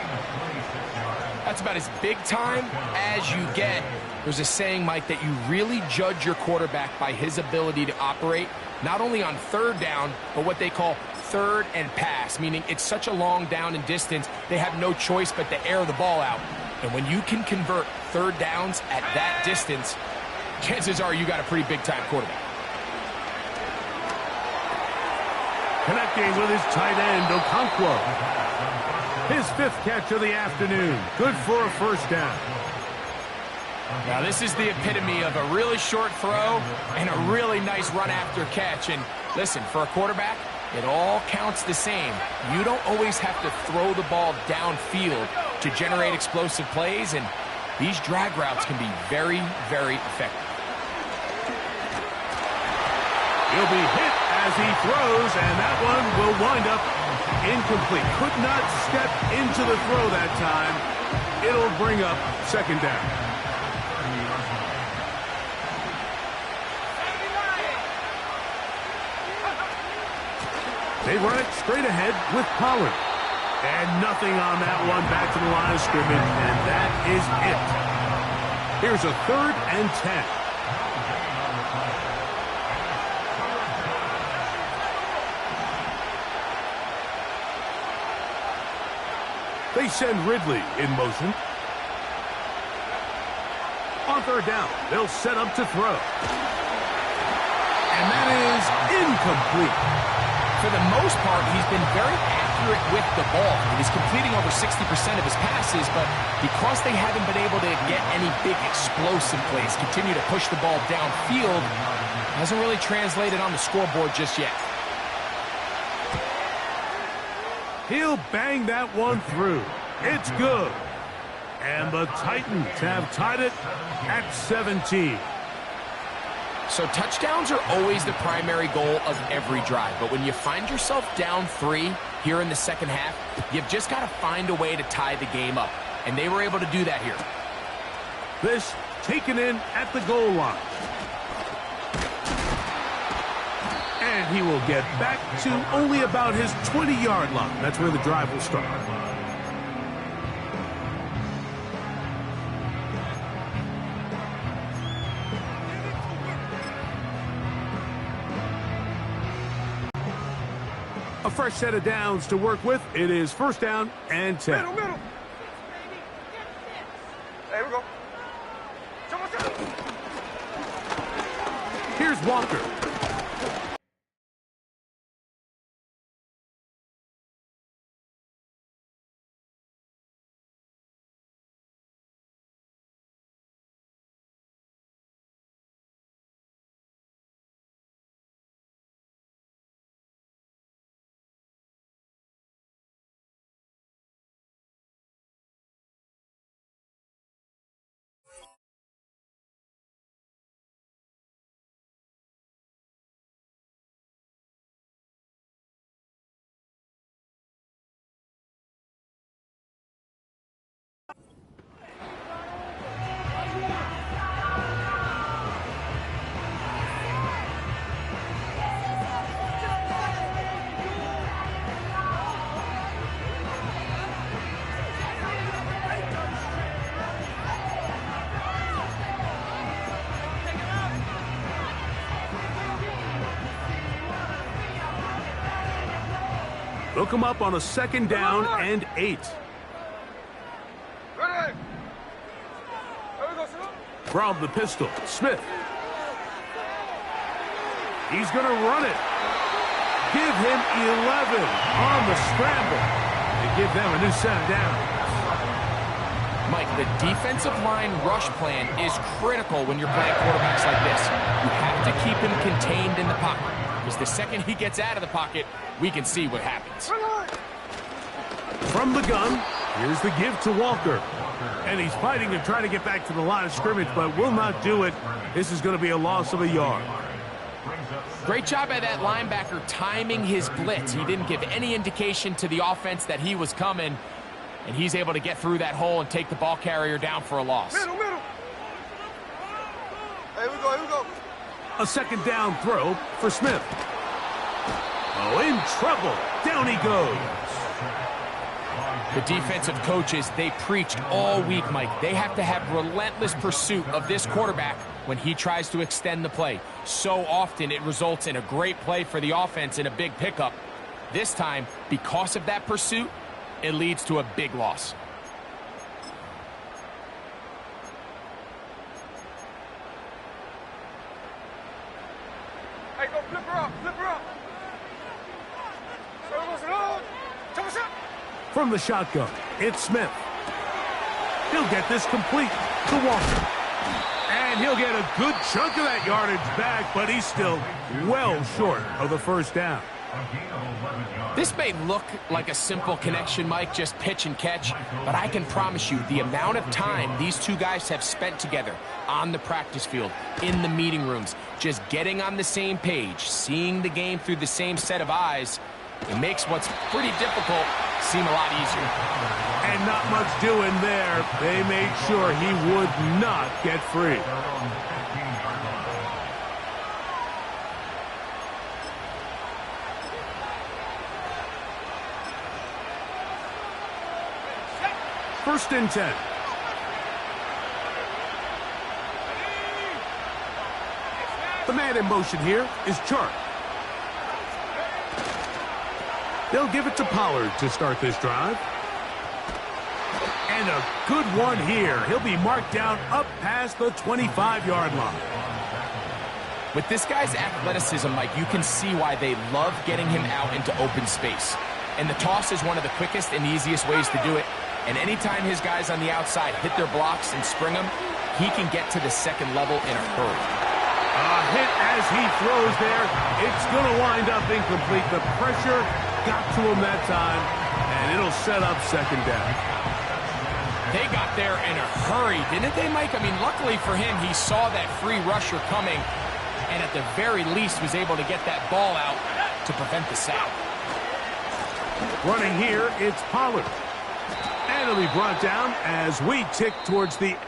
That's about as big time as you get. There's a saying, Mike, that you really judge your quarterback by his ability to operate, not only on third down, but what they call third and pass, meaning it's such a long down and distance, they have no choice but to air the ball out. And when you can convert third downs at that distance, chances are you got a pretty big-time quarterback. Connecting with his tight end, Okonkwo. His 5th catch of the afternoon. Good for a first down. Now, this is the epitome of a really short throw and a really nice run after catch. And listen, for a quarterback, it all counts the same. You don't always have to throw the ball downfield to generate explosive plays, and these drag routes can be very, very effective. He'll be hit as he throws, and that one will wind up incomplete. Could not step into the throw that time. It'll bring up second down. They run it straight ahead with Pollard. And nothing on that one, back to the line of scrimmage, and that is it. Here's a 3rd and 10. They send Ridley in motion. On 3rd down, they'll set up to throw. And that is incomplete. For the most part, he's been very accurate with the ball. He's completing over 60% of his passes, but because they haven't been able to get any big explosive plays, continue to push the ball downfield, hasn't really translated on the scoreboard just yet. He'll bang that one through. It's good. And the Titans have tied it at 17. So touchdowns are always the primary goal of every drive. But when you find yourself down 3 here in the second half, you've just got to find a way to tie the game up. And they were able to do that here. This taken in at the goal line. And he will get back to only about his 20-yard line. That's where the drive will start. A fresh set of downs to work with. It is 1st down and 10. Middle. There we go. Here's Walker. They'll come up on a 2nd down and 8. Ready. There we go, From the pistol, Smith. He's going to run it. Give him 11 on the scramble. And give them a new set of downs. Mike, the defensive line rush plan is critical when you're playing quarterbacks like this. You have to keep him contained in the pocket, because the second he gets out of the pocket, we can see what happens. From the gun, here's the give to Walker. And he's fighting and trying to get back to the line of scrimmage, but will not do it. This is going to be a loss of a yard. Great job by that linebacker timing his blitz. He didn't give any indication to the offense that he was coming, and he's able to get through that hole and take the ball carrier down for a loss. Middle. Here we go. A 2nd down throw for Smith. Oh, in trouble. Down he goes. The defensive coaches, they preached all week, Mike. They have to have relentless pursuit of this quarterback when he tries to extend the play. So often it results in a great play for the offense and a big pickup. This time, because of that pursuit, it leads to a big loss. Hey, go flip her up, flip her up. From the shotgun, it's Smith. He'll get this complete to Walker. And he'll get a good chunk of that yardage back, but he's still well short of the first down. This may look like a simple connection, Mike, just pitch and catch, but I can promise you the amount of time these two guys have spent together on the practice field, in the meeting rooms, just getting on the same page, seeing the game through the same set of eyes, it makes what's pretty difficult seem a lot easier. And not much doing there. They made sure he would not get free. First and 10. The man in motion here is Chark. They'll give it to Pollard to start this drive. And a good one here. He'll be marked down up past the 25-yard line. With this guy's athleticism, Mike, you can see why they love getting him out into open space. And the toss is one of the quickest and easiest ways to do it. And anytime his guys on the outside hit their blocks and spring them, he can get to the second level in a hurry. A hit as he throws there. It's going to wind up incomplete. The pressure got to him that time, and it'll set up second down. They got there in a hurry, didn't they, Mike? I mean, luckily for him, he saw that free rusher coming, and at the very least was able to get that ball out to prevent the sack. Running here, it's Pollard. And it'll be brought down as we tick towards the...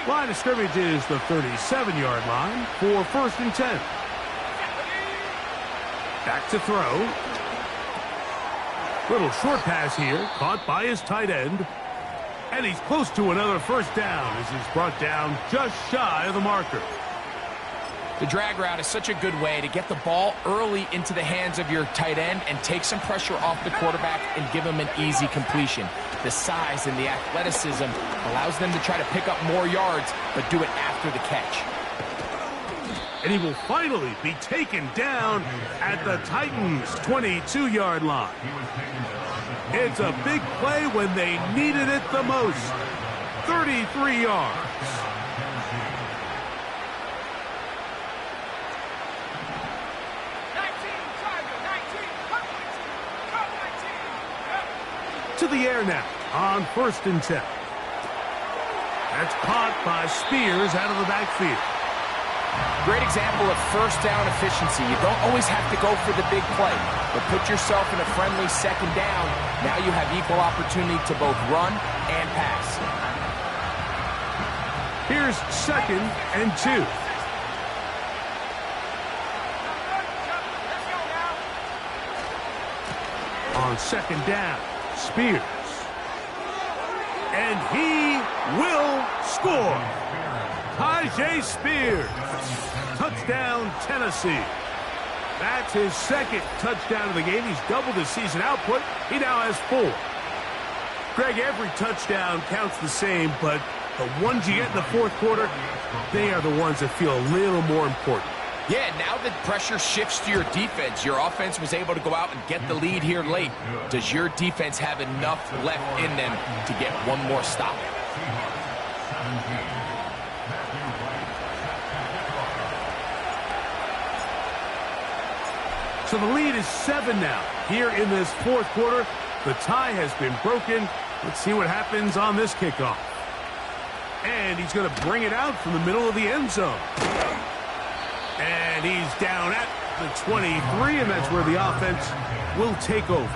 Line of scrimmage is the 37-yard line for first and 10. Back to throw. Little short pass here, caught by his tight end. And he's close to another first down as he's brought down just shy of the marker. The drag route is such a good way to get the ball early into the hands of your tight end and take some pressure off the quarterback and give him an easy completion. The size and the athleticism allows them to try to pick up more yards, but do it after the catch. And he will finally be taken down at the Titans' 22-yard line. It's a big play when they needed it the most. 33 yards. To the air now on first and 10. That's caught by Spears out of the backfield. Great example of first down efficiency. You don't always have to go for the big play, but put yourself in a friendly second down. Now you have equal opportunity to both run and pass. Here's second and 2. On second down, Spears. And he will score. Tyjae Spears. Touchdown, Tennessee. That's his second touchdown of the game. He's doubled his season output. He now has 4. Greg, every touchdown counts the same, but the ones you get in the fourth quarter, they are the ones that feel a little more important. Yeah, now that pressure shifts to your defense, your offense was able to go out and get the lead here late. Does your defense have enough left in them to get one more stop? So the lead is 7 now. Here in this fourth quarter, the tie has been broken. Let's see what happens on this kickoff. And he's going to bring it out from the middle of the end zone. And he's down at the 23, and that's where the offense will take over.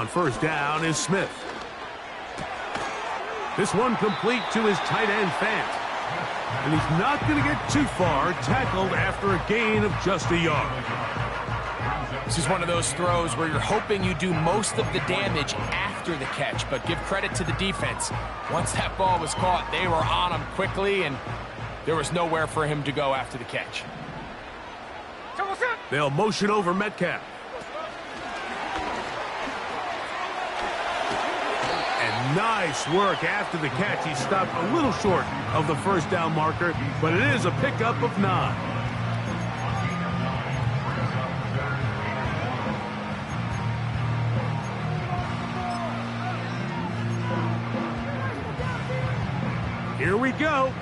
on first down is Smith. This one complete to his tight end, Fant. And he's not going to get too far, tackled after a gain of just a yard. This is one of those throws where you're hoping you do most of the damage after the catch, but give credit to the defense. Once that ball was caught, they were on him quickly, and there was nowhere for him to go after the catch. They'll motion over Metcalf. And nice work after the catch. He stopped a little short of the first down marker, but it is a pickup of 9. Here we go.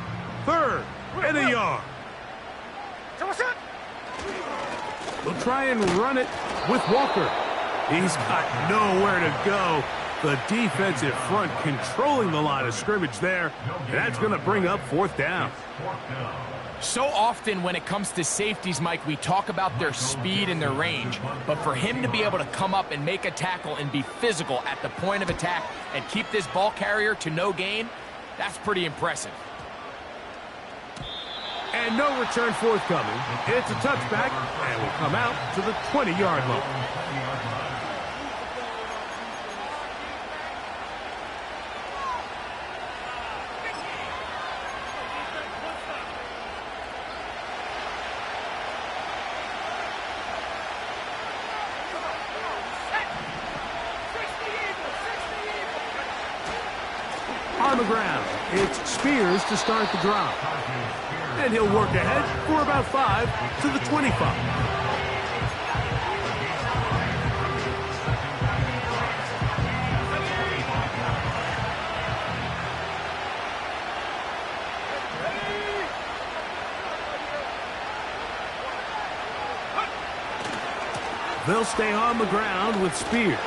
3rd and a yard. They'll try and run it with Walker. He's got nowhere to go. The defensive front controlling the line of scrimmage there. And that's going to bring up 4th down. So often when it comes to safeties, Mike, we talk about their speed and their range. But for him to be able to come up and make a tackle and be physical at the point of attack and keep this ball carrier to no gain, that's pretty impressive. And no return forthcoming. It's a touchback, and will come out to the 20-yard line. On the ground, it's Spears to start the drive. And he'll work ahead for about 5 to the 25. They'll stay on the ground with Spears.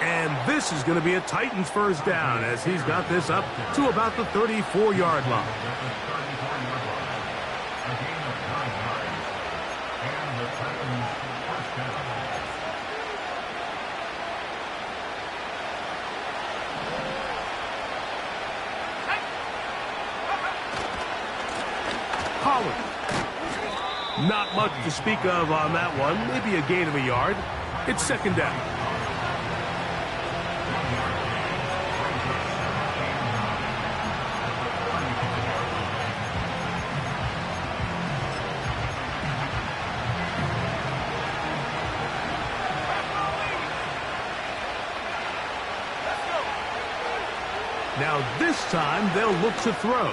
And this is going to be a Titans first down as he's got this up to about the 34-yard line. Pollard. Not much to speak of on that one. Maybe a gain of a yard. It's 2nd down. Now this time they'll look to throw.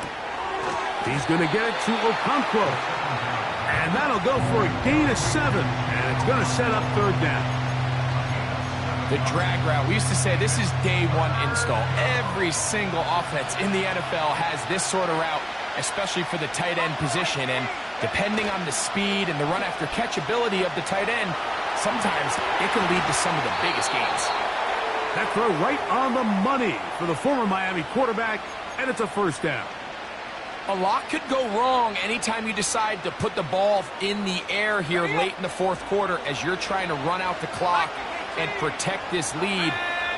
He's going to get it to Okonkwo. And that'll go for a gain of 7. And it's going to set up 3rd down. The drag route. We used to say this is day 1 install. Every single offense in the NFL has this sort of route, especially for the tight end position. And depending on the speed and the run after catch ability of the tight end, sometimes it can lead to some of the biggest gains. That throw right on the money for the former Miami quarterback, and it's a 1st down. A lot could go wrong anytime you decide to put the ball in the air here late in the 4th quarter as you're trying to run out the clock and protect this lead.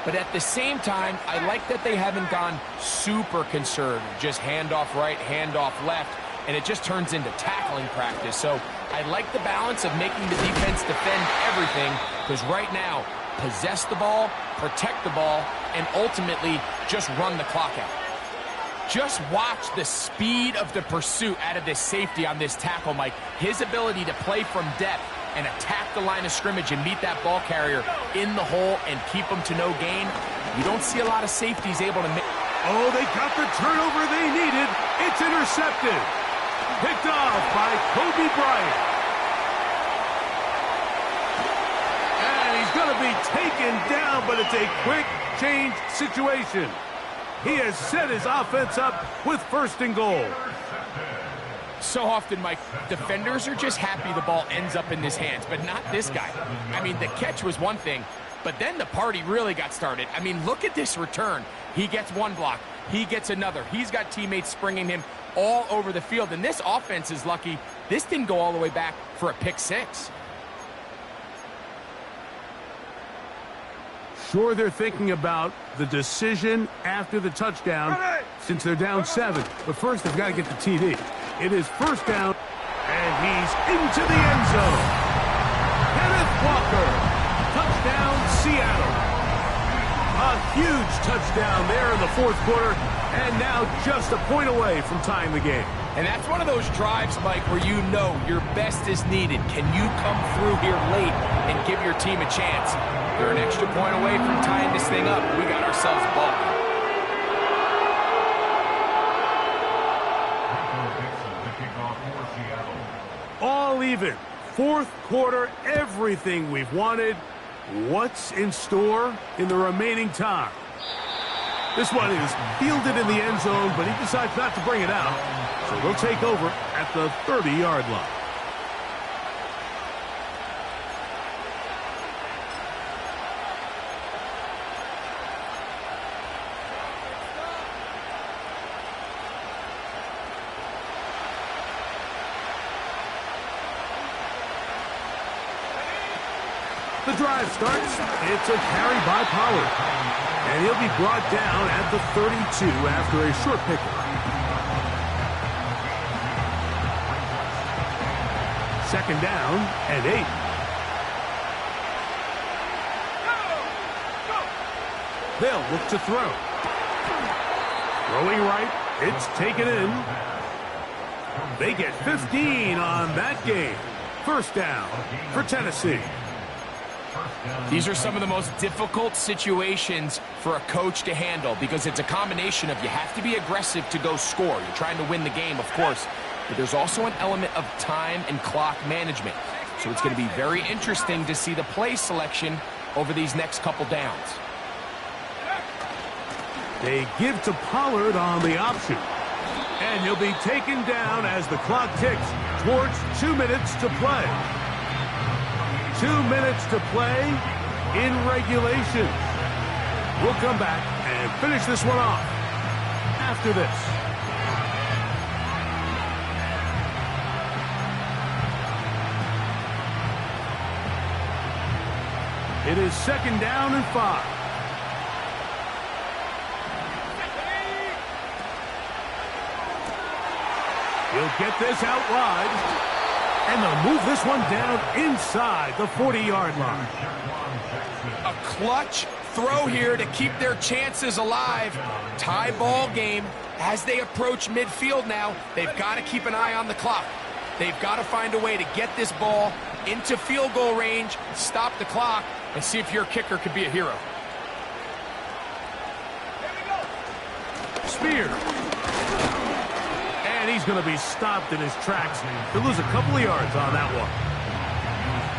But at the same time, I like that they haven't gone super conservative, just handoff right, handoff left, and it just turns into tackling practice. So I like the balance of making the defense defend everything, because right now, possess the ball, protect the ball, and ultimately just run the clock out. Just watch the speed of the pursuit out of this safety on this tackle, Mike. His ability to play from depth and attack the line of scrimmage and meet that ball carrier in the hole and keep him to no gain. You don't see a lot of safeties able to make... Oh, they got the turnover they needed. It's intercepted. Picked off by Kobe Bryant. And he's going to be taken down, but it's a quick change situation. He has set his offense up with 1st and goal. So often, Mike, defenders are just happy the ball ends up in his hands, but not this guy. I mean, the catch was one thing, but then the party really got started. I mean, look at this return. He gets one block. He gets another. He's got teammates springing him all over the field, and this offense is lucky this didn't go all the way back for a pick 6. sure they're thinking about the decision after the touchdown since they're down 7. But first, they've got to get the TD. It is first down, and he's into the end zone. Kenneth Walker, touchdown Seattle. A huge touchdown there in the fourth quarter, and now just a point away from tying the game. And that's one of those drives, Mike, where you know your best is needed. Can you come through here late and give your team a chance? They're an extra point away from tying this thing up. We got ourselves a ball. All even. Fourth quarter, everything we've wanted. What's in store in the remaining time? This one is fielded in the end zone, but he decides not to bring it out. So they'll take over at the 30-yard line. The drive starts. It's a carry by Pollard. And he'll be brought down at the 32 after a short pickup. Second down and 8. They'll look to throw. Throwing right. It's taken in. They get 15 on that game. First down for Tennessee. These are some of the most difficult situations for a coach to handle because it's a combination of you have to be aggressive to go score. You're trying to win the game, of course, but there's also an element of time and clock management. So it's going to be very interesting to see the play selection over these next couple downs. They give to Pollard on the option. And he'll be taken down as the clock ticks towards 2 minutes to play. 2 minutes to play in regulation. We'll come back and finish this one off after this. It is second down and 5. He'll get this out wide. And they'll move this one down inside the 40-yard line. A clutch throw here to keep their chances alive. Tie ball game as they approach midfield now. They've got to keep an eye on the clock. They've got to find a way to get this ball into field goal range, stop the clock, and see if your kicker could be a hero. Spear. And he's going to be stopped in his tracks. He'll lose a couple of yards on that one.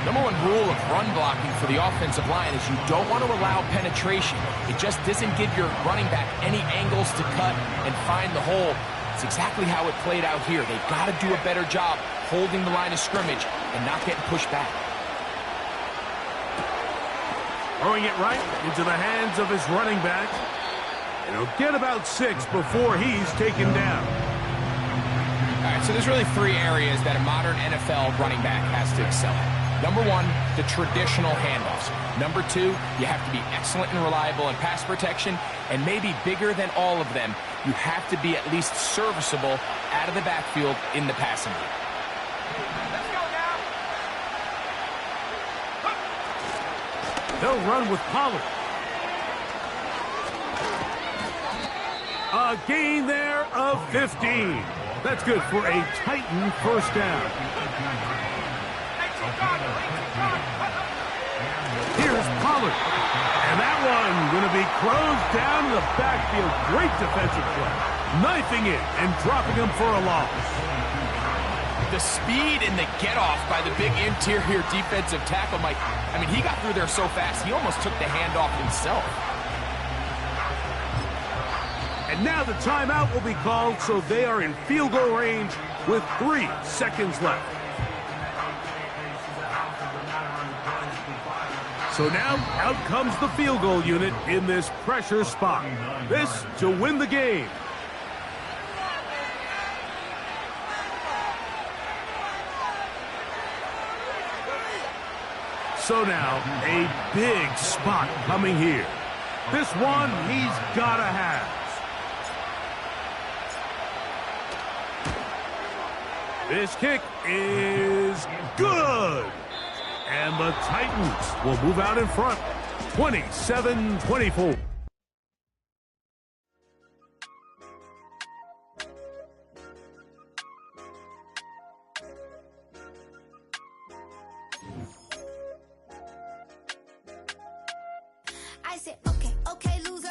Number one rule of run blocking for the offensive line is you don't want to allow penetration. It just doesn't give your running back any angles to cut and find the hole. It's exactly how it played out here. They've got to do a better job holding the line of scrimmage and not getting pushed back. Throwing it right into the hands of his running back. And he'll get about 6 before he's taken down. All right, so there's really 3 areas that a modern NFL running back has to excel at. Number 1, the traditional handoffs. Number 2, you have to be excellent and reliable in pass protection. And maybe bigger than all of them, you have to be at least serviceable out of the backfield in the passing game. Let's go now. They'll run with Pollard. A gain there of 15. That's good for a Titan first down. Here's Pollard. And that one going to be closed down in the backfield. Great defensive play. Knifing it and dropping him for a loss. The speed and the get-off by the big interior defensive tackle, Mike. I mean, he got through there so fast, he almost took the handoff himself. And now the timeout will be called, so they are in field goal range with 3 seconds left. So now out comes the field goal unit in this pressure spot. This to win the game. So now, a big spot coming here. This one he's got to have. This kick is good. And the Titans will move out in front, 27-24. I said, okay, okay, loser.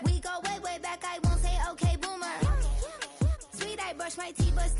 We go way, way back. I won't say okay, boomer. Sweet, I brush my teeth, but still